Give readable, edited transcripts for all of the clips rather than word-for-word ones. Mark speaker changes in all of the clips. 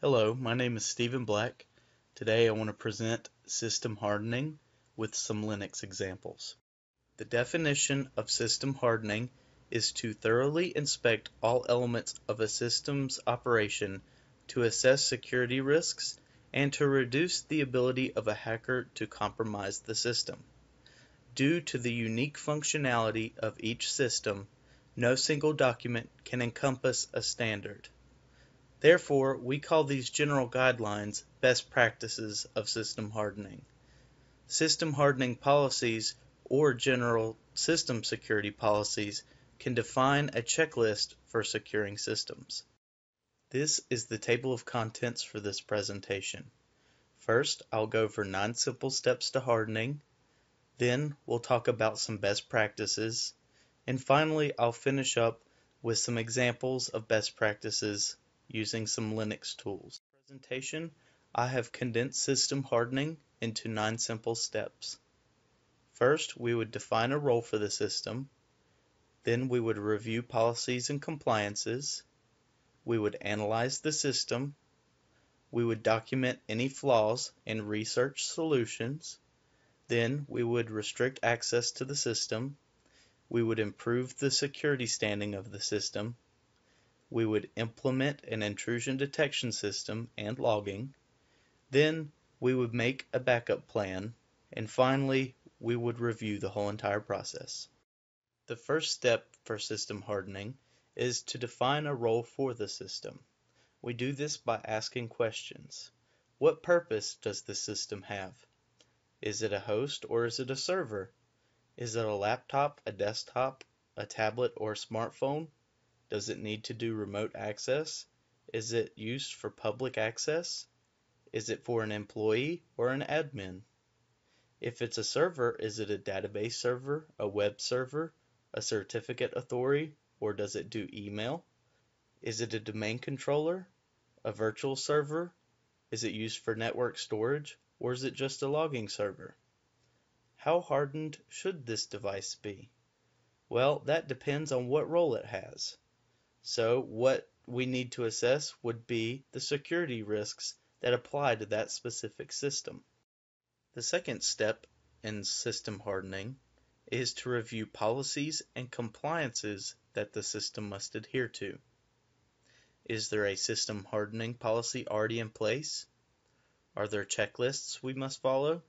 Speaker 1: Hello, my name is Stephen Black. Today I want to present system hardening with some Linux examples. The definition of system hardening is to thoroughly inspect all elements of a system's operation to assess security risks and to reduce the ability of a hacker to compromise the system. Due to the unique functionality of each system, no single document can encompass a standard. Therefore, we call these general guidelines best practices of system hardening. System hardening policies or general system security policies can define a checklist for securing systems. This is the table of contents for this presentation. First, I'll go over 9 simple steps to hardening. Then, we'll talk about some best practices. And finally, I'll finish up with some examples of best practices using some Linux tools. In this presentation, I have condensed system hardening into 9 simple steps. First, we would define a role for the system. Then we would review policies and compliances. We would analyze the system. We would document any flaws and research solutions. Then we would restrict access to the system. We would improve the security standing of the system. We would implement an intrusion detection system and logging. Then we would make a backup plan. And finally, we would review the whole entire process. The first step for system hardening is to define a role for the system. We do this by asking questions. What purpose does the system have? Is it a host or is it a server? Is it a laptop, a desktop, a tablet, or a smartphone? Does it need to do remote access? Is it used for public access? Is it for an employee or an admin? If it's a server, is it a database server, a web server, a certificate authority, or does it do email? Is it a domain controller, a virtual server? Is it used for network storage, or is it just a logging server? How hardened should this device be? Well, that depends on what role it has. So what we need to assess would be the security risks that apply to that specific system. The second step in system hardening is to review policies and compliances that the system must adhere to. Is there a system hardening policy already in place? Are there checklists we must follow?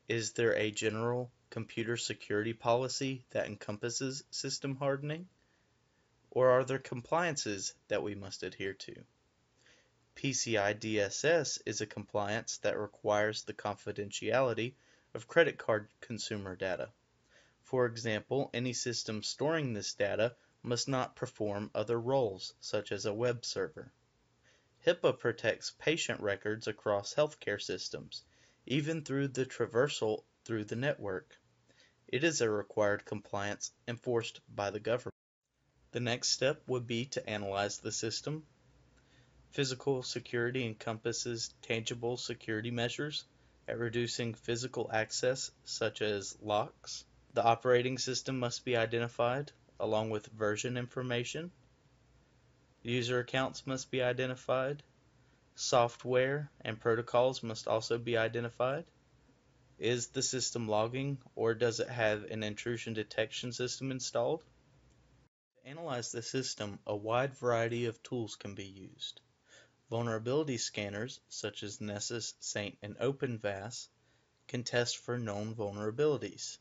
Speaker 1: Is there a general computer security policy that encompasses system hardening? Or are there compliances that we must adhere to? PCI DSS is a compliance that requires the confidentiality of credit card consumer data. For example, any system storing this data must not perform other roles, such as a web server. HIPAA protects patient records across healthcare systems, even through the traversal through the network. It is a required compliance enforced by the government. The next step would be to analyze the system. Physical security encompasses tangible security measures at reducing physical access, such as locks. The operating system must be identified, along with version information. User accounts must be identified. Software and protocols must also be identified. Is the system logging, or does it have an intrusion detection system installed? To analyze the system, a wide variety of tools can be used. Vulnerability scanners, such as Nessus, Saint, and OpenVAS, can test for known vulnerabilities.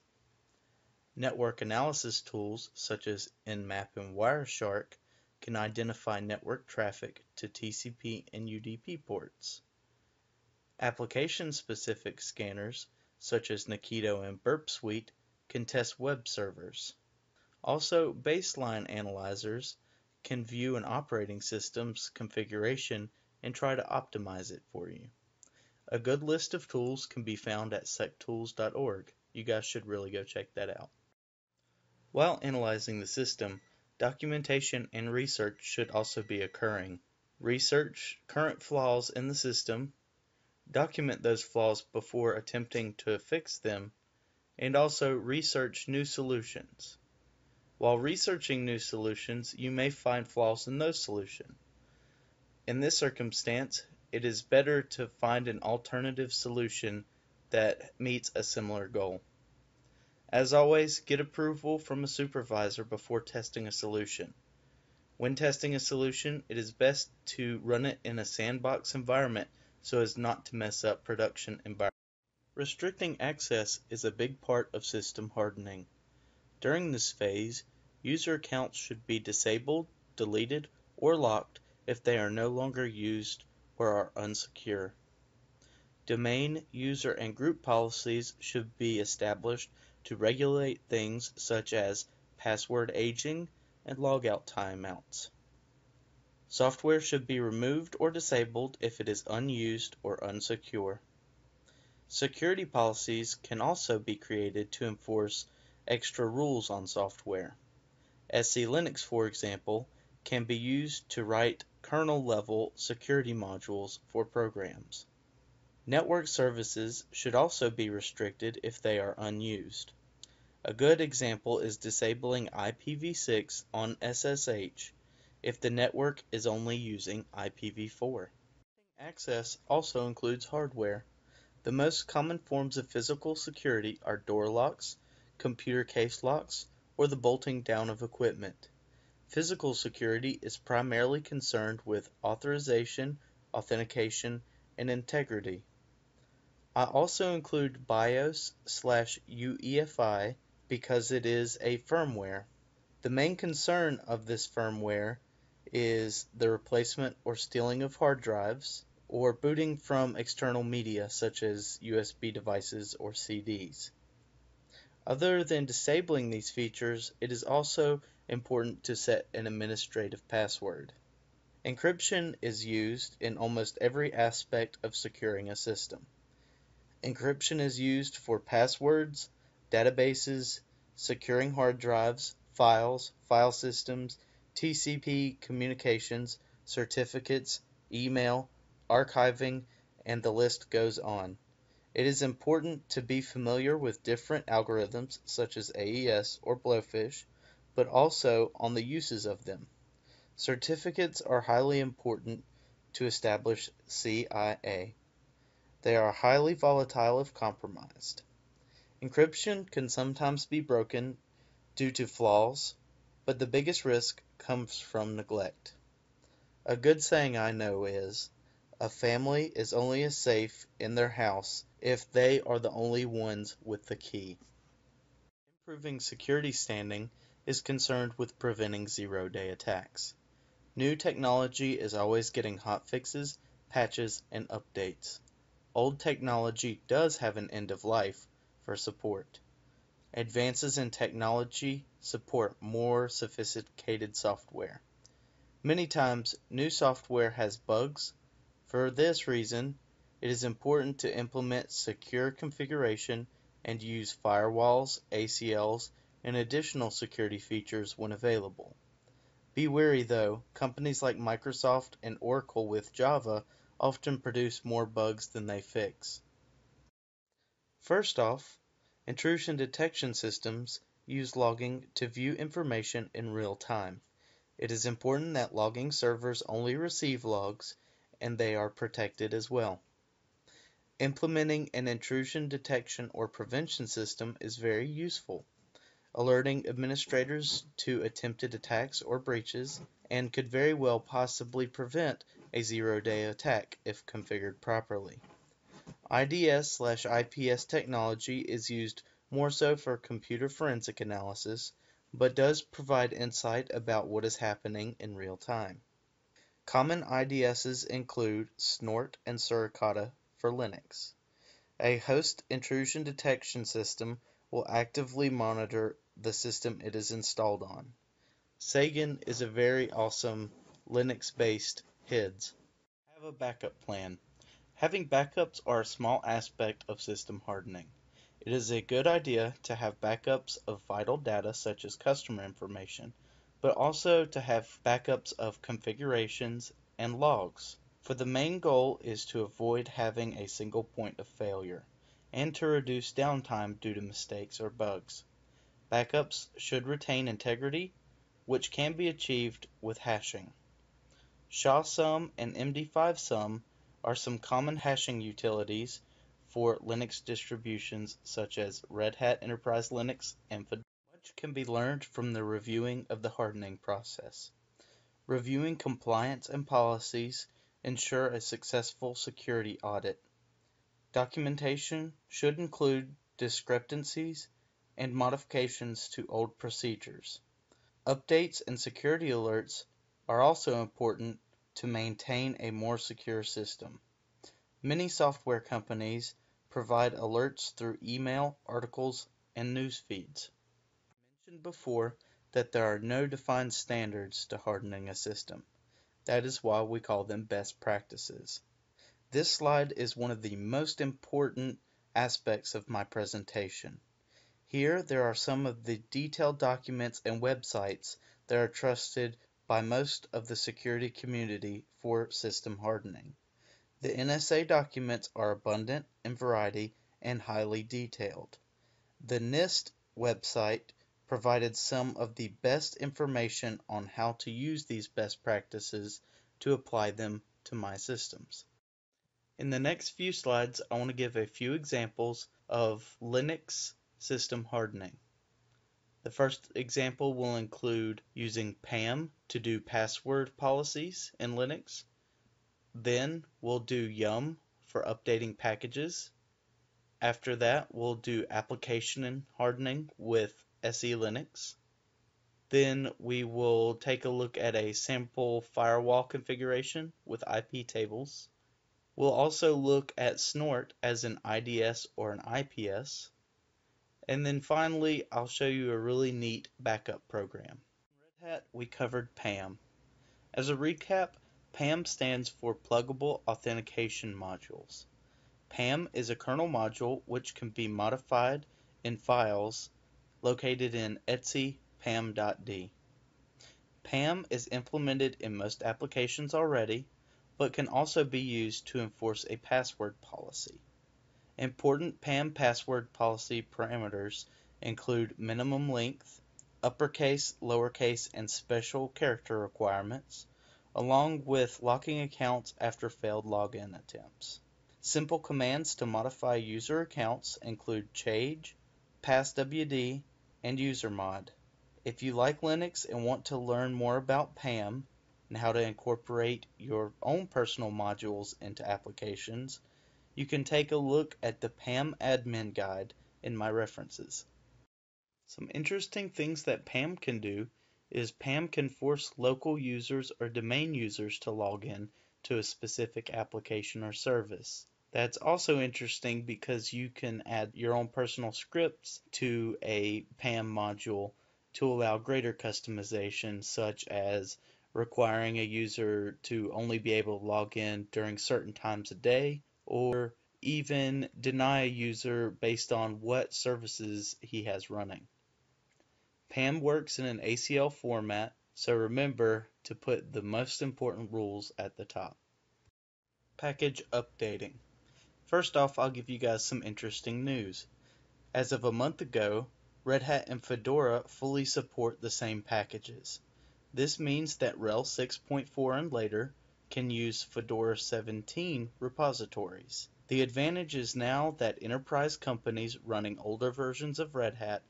Speaker 1: Network analysis tools, such as Nmap and Wireshark, can identify network traffic to TCP and UDP ports. Application-specific scanners, such as Nikito and Burp Suite, can test web servers. Also, baseline analyzers can view an operating system's configuration and try to optimize it for you. A good list of tools can be found at sectools.org. You guys should really go check that out. While analyzing the system, documentation and research should also be occurring. Research current flaws in the system, document those flaws before attempting to fix them, and also research new solutions. While researching new solutions, you may find flaws in those solutions. In this circumstance, it is better to find an alternative solution that meets a similar goal. As always, get approval from a supervisor before testing a solution. When testing a solution, it is best to run it in a sandbox environment so as not to mess up production environment. Restricting access is a big part of system hardening. During this phase, user accounts should be disabled, deleted, or locked if they are no longer used or are unsecure. Domain, user, and group policies should be established to regulate things such as password aging and logout timeouts. Software should be removed or disabled if it is unused or unsecure. Security policies can also be created to enforce extra rules on software. SC Linux, for example, can be used to write kernel-level security modules for programs. Network services should also be restricted if they are unused. A good example is disabling IPv6 on SSH if the network is only using IPv4. Access also includes hardware. The most common forms of physical security are door locks, computer case locks, or the bolting down of equipment. Physical security is primarily concerned with authorization, authentication, and integrity. I also include BIOS/UEFI because it is a firmware. The main concern of this firmware is the replacement or stealing of hard drives, or booting from external media such as USB devices or CDs. Other than disabling these features, it is also important to set an administrative password. Encryption is used in almost every aspect of securing a system. Encryption is used for passwords, databases, securing hard drives, files, file systems, TCP communications, certificates, email, archiving, and the list goes on. It is important to be familiar with different algorithms such as AES or Blowfish, but also on the uses of them. Certificates are highly important to establish CIA. They are highly volatile if compromised. Encryption can sometimes be broken due to flaws, but the biggest risk comes from neglect. A good saying I know is, a family is only as safe in their house if they are the only ones with the key. Improving security standing is concerned with preventing zero-day attacks. New technology is always getting hotfixes, patches, and updates. Old technology does have an end of life for support. Advances in technology support more sophisticated software. Many times, new software has bugs. For this reason, it is important to implement secure configuration and use firewalls, ACLs, and additional security features when available. Be wary though, companies like Microsoft and Oracle with Java often produce more bugs than they fix. First off, intrusion detection systems use logging to view information in real time. It is important that logging servers only receive logs, and they are protected as well. Implementing an intrusion detection or prevention system is very useful, alerting administrators to attempted attacks or breaches, and could very well possibly prevent a zero-day attack if configured properly. IDS/IPS technology is used more so for computer forensic analysis, but does provide insight about what is happening in real time. Common IDSs include Snort and Suricata for Linux. A host intrusion detection system will actively monitor the system it is installed on. Sagan is a very awesome Linux-based HIDS. Have a backup plan. Having backups are a small aspect of system hardening. It is a good idea to have backups of vital data such as customer information, but also to have backups of configurations and logs. For the main goal is to avoid having a single point of failure, and to reduce downtime due to mistakes or bugs. Backups should retain integrity, which can be achieved with hashing. SHA-SUM and MD5-SUM are some common hashing utilities for Linux distributions such as Red Hat Enterprise Linux and Fedora. Much can be learned from the reviewing of the hardening process. Reviewing compliance and policies ensure a successful security audit. Documentation should include discrepancies and modifications to old procedures. Updates and security alerts are also important to maintain a more secure system. Many software companies provide alerts through email, articles, and news feeds. I mentioned before that there are no defined standards to hardening a system. That is why we call them best practices. This slide is one of the most important aspects of my presentation. Here there are some of the detailed documents and websites that are trusted by most of the security community for system hardening. The NSA documents are abundant in variety and highly detailed. The NIST website provided some of the best information on how to use these best practices to apply them to my systems. In the next few slides, I want to give a few examples of Linux system hardening. The first example will include using PAM to do password policies in Linux. Then we'll do yum for updating packages. After that, we'll do application hardening with SE Linux. Then we will take a look at a sample firewall configuration with IP tables. We'll also look at Snort as an IDS or an IPS. And then finally, I'll show you a really neat backup program. In Red Hat, we covered PAM. As a recap, PAM stands for Pluggable Authentication Modules. PAM is a kernel module which can be modified in files located in etc pam.d. PAM is implemented in most applications already, but can also be used to enforce a password policy. Important PAM password policy parameters include minimum length, uppercase, lowercase, and special character requirements, along with locking accounts after failed login attempts. Simple commands to modify user accounts include change, passwd, and usermod. If you like Linux and want to learn more about PAM and how to incorporate your own personal modules into applications, you can take a look at the PAM admin guide in my references. Some interesting things that PAM can do is PAM can force local users or domain users to log in to a specific application or service. That's also interesting because you can add your own personal scripts to a PAM module to allow greater customization, such as requiring a user to only be able to log in during certain times a day, or even deny a user based on what services he has running. PAM works in an ACL format, so remember to put the most important rules at the top. Package updating. First off, I'll give you guys some interesting news. As of a month ago, Red Hat and Fedora fully support the same packages. This means that RHEL 6.4 and later can use Fedora 17 repositories. The advantage is now that enterprise companies running older versions of Red Hat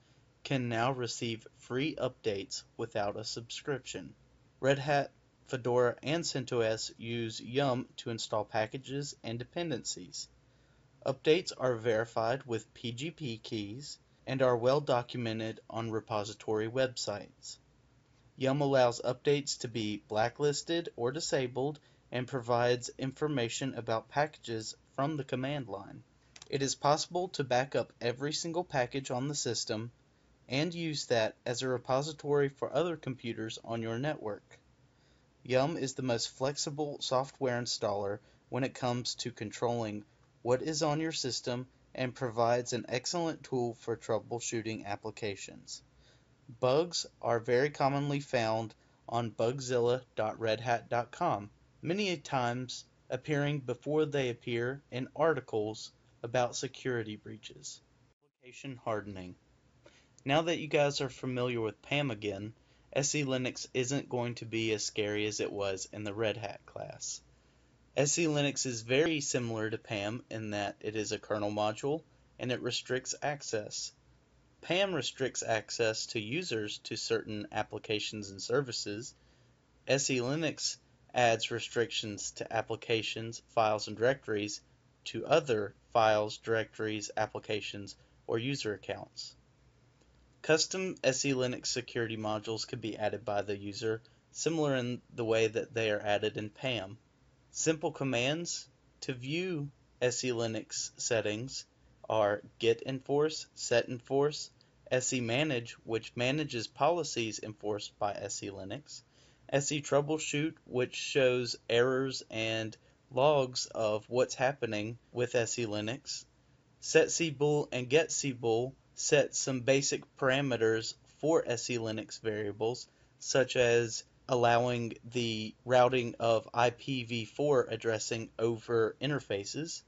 Speaker 1: can now receive free updates without a subscription. Red Hat, Fedora, and CentOS use yum to install packages and dependencies. Updates are verified with PGP keys and are well documented on repository websites. Yum allows updates to be blacklisted or disabled and provides information about packages from the command line. It is possible to back up every single package on the system and use that as a repository for other computers on your network. Yum is the most flexible software installer when it comes to controlling what is on your system and provides an excellent tool for troubleshooting applications. Bugs are very commonly found on bugzilla.redhat.com, many times appearing before they appear in articles about security breaches. Application hardening. Now that you guys are familiar with PAM again, SE Linux isn't going to be as scary as it was in the Red Hat class. SE Linux is very similar to PAM in that it is a kernel module and it restricts access. PAM restricts access to users to certain applications and services. SE Linux adds restrictions to applications, files, and directories to other files, directories, applications, or user accounts. Custom SE Linux security modules can be added by the user, similar in the way that they are added in PAM. Simple commands to view SE Linux settings are git enforce, set enforce, SE manage, which manages policies enforced by SE Linux, SE troubleshoot, which shows errors and logs of what's happening with SE Linux, setcbool and getcbool set some basic parameters for SE Linux variables, such as allowing the routing of IPv4 addressing over interfaces.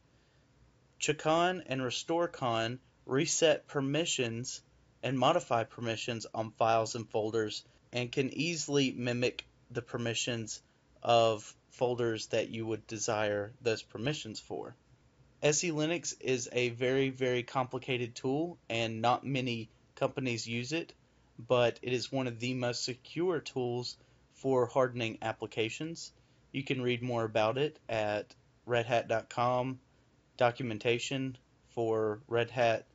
Speaker 1: Chcon and restorecon reset permissions and modify permissions on files and folders and can easily mimic the permissions of folders that you would desire those permissions for. SE Linux is a very, very complicated tool and not many companies use it, but it is one of the most secure tools for hardening applications. You can read more about it at redhat.com, documentation for Red Hat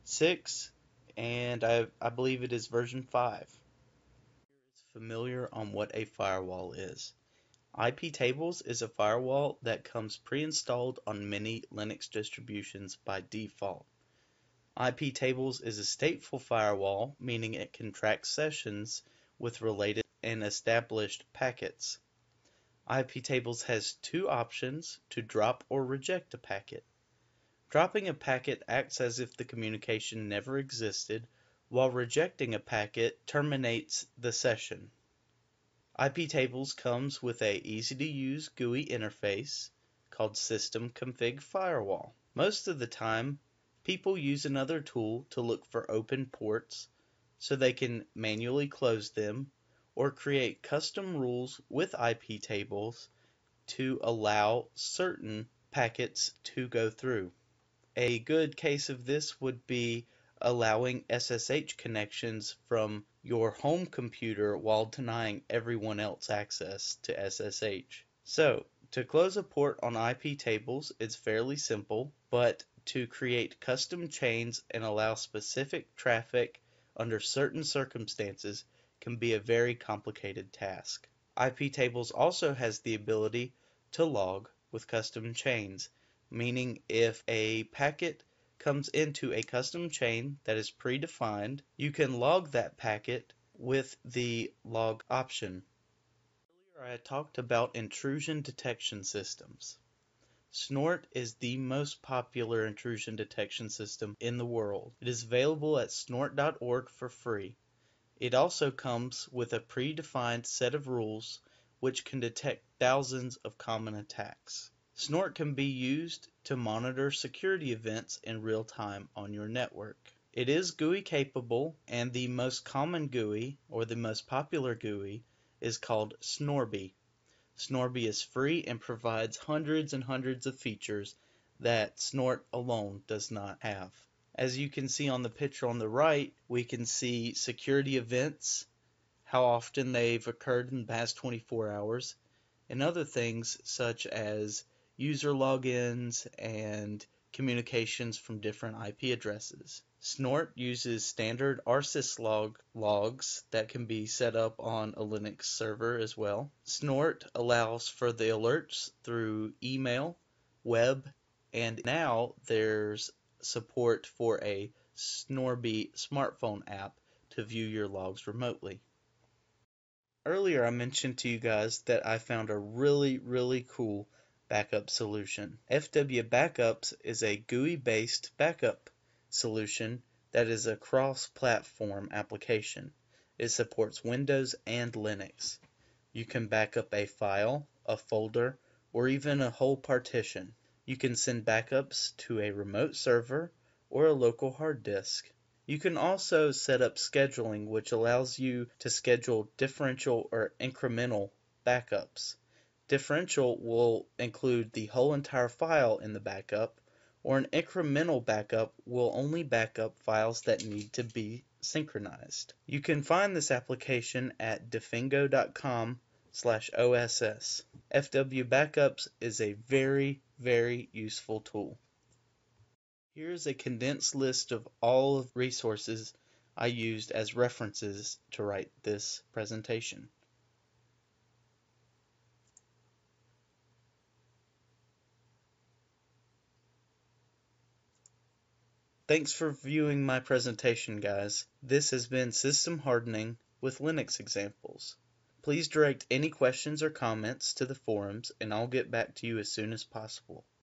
Speaker 1: 6, and I believe it is version 5. It's familiar on what a firewall is. iptables is a firewall that comes pre-installed on many Linux distributions by default. iptables is a stateful firewall, meaning it can track sessions with related and established packets. iptables has two options to drop or reject a packet. Dropping a packet acts as if the communication never existed, while rejecting a packet terminates the session. iptables comes with a easy-to-use GUI interface called System Config Firewall. Most of the time, people use another tool to look for open ports so they can manually close them or create custom rules with iptables to allow certain packets to go through. A good case of this would be allowing SSH connections from your home computer while denying everyone else access to SSH. So, to close a port on iptables, it's fairly simple, but to create custom chains and allow specific traffic under certain circumstances can be a very complicated task. iptables also has the ability to log with custom chains, meaning if a packet comes into a custom chain that is predefined, you can log that packet with the log option. Earlier I talked about intrusion detection systems. Snort is the most popular intrusion detection system in the world. It is available at snort.org for free. It also comes with a predefined set of rules which can detect thousands of common attacks. Snort can be used to monitor security events in real time on your network. It is GUI capable, and the most common GUI, or the most popular GUI, is called Snorby. Snorby is free and provides hundreds and hundreds of features that Snort alone does not have. As you can see on the picture on the right, we can see security events, how often they've occurred in the past 24 hours, and other things such as user logins and communications from different IP addresses. Snort uses standard rsyslog logs that can be set up on a Linux server as well. Snort allows for the alerts through email, web, and now there's support for a Snorby smartphone app to view your logs remotely. Earlier I mentioned to you guys that I found a really cool backup solution. FW Backups is a GUI-based backup solution that is a cross-platform application. It supports Windows and Linux. You can back up a file, a folder, or even a whole partition. You can send backups to a remote server or a local hard disk. You can also set up scheduling, which allows you to schedule differential or incremental backups. Differential will include the whole entire file in the backup, or an incremental backup will only back up files that need to be synchronized. You can find this application at defingo.com/OSS. FW Backups is a very, very useful tool. Here's a condensed list of all of the resources I used as references to write this presentation. Thanks for viewing my presentation, guys. This has been System Hardening with Linux examples. Please direct any questions or comments to the forums and I'll get back to you as soon as possible.